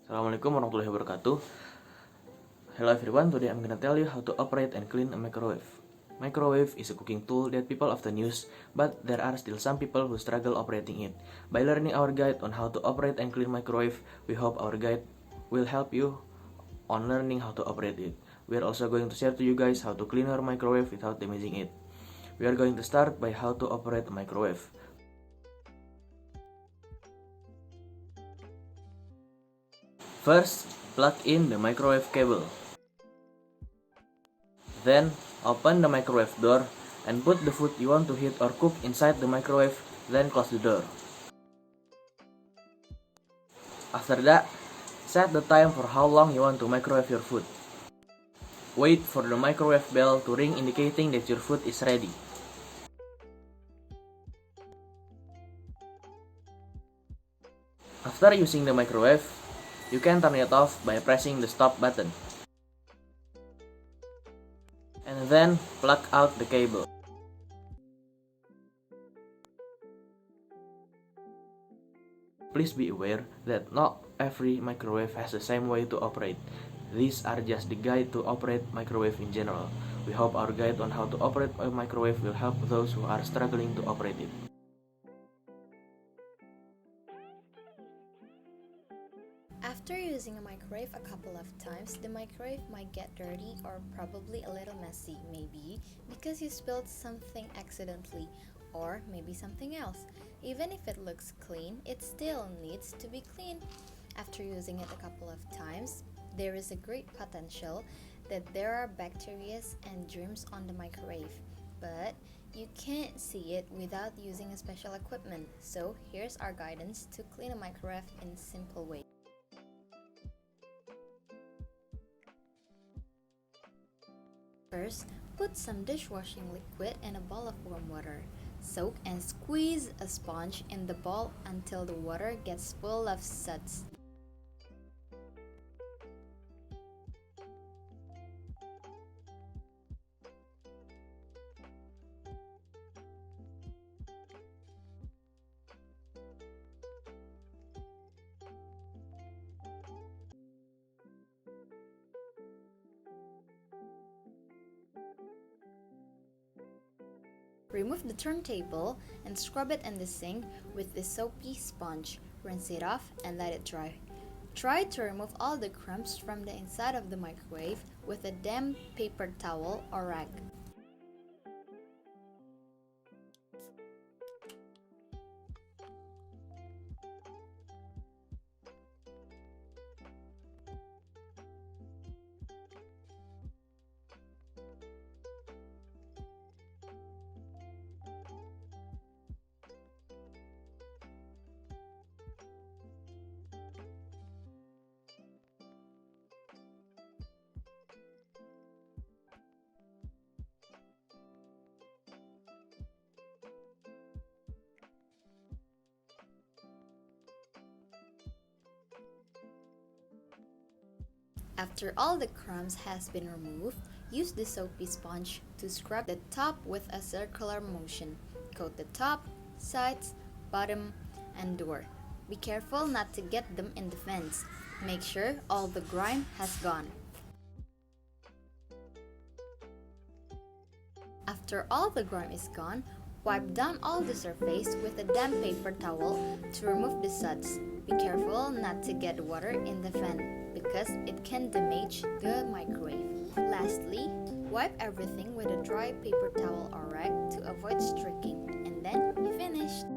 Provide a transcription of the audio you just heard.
Assalamualaikum warahmatullahi wabarakatuh. Hello everyone, today I'm gonna tell you how to operate and clean a microwave. Microwave is a cooking tool that people often use, but there are still some people who struggle operating it. By learning our guide on how to operate and clean microwave, we hope our guide will help you on learning how to operate it. We are also going to share to you guys how to clean your microwave without damaging it. We are going to start by how to operate a microwave. First, plug in the microwave cable. Then, open the microwave door and put the food you want to heat or cook inside the microwave, then close the door. After that, set the time for how long you want to microwave your food. Wait for the microwave bell to ring indicating that your food is ready. After using the microwave, you can turn it off by pressing the stop button. And then plug out the cable. Please be aware that not every microwave has the same way to operate. These are just the guide to operate microwave in general. We hope our guide on how to operate a microwave will help those who are struggling to operate it. After using a microwave a couple of times, the microwave might get dirty or probably a little messy, maybe because you spilled something accidentally, or maybe something else. Even if it looks clean, it still needs to be clean. After using it a couple of times, there is a great potential that there are bacteria and germs on the microwave, but you can't see it without using a special equipment. So here's our guidance to clean a microwave in a simple way. First, put some dishwashing liquid in a bowl of warm water. Soak and squeeze a sponge in the bowl until the water gets full of suds. Remove the turntable and scrub it in the sink with the soapy sponge. Rinse it off and let it dry. Try to remove all the crumbs from the inside of the microwave with a damp paper towel or rag. After all the crumbs has been removed, use the soapy sponge to scrub the top with a circular motion. Coat the top, sides, bottom, and door. Be careful not to get them in the vents. Make sure all the grime has gone. After all the grime is gone, wipe down all the surface with a damp paper towel to remove the suds. Be careful not to get water in the vent because it can damage the microwave. Lastly, wipe everything with a dry paper towel or rag to avoid streaking, and then you finished.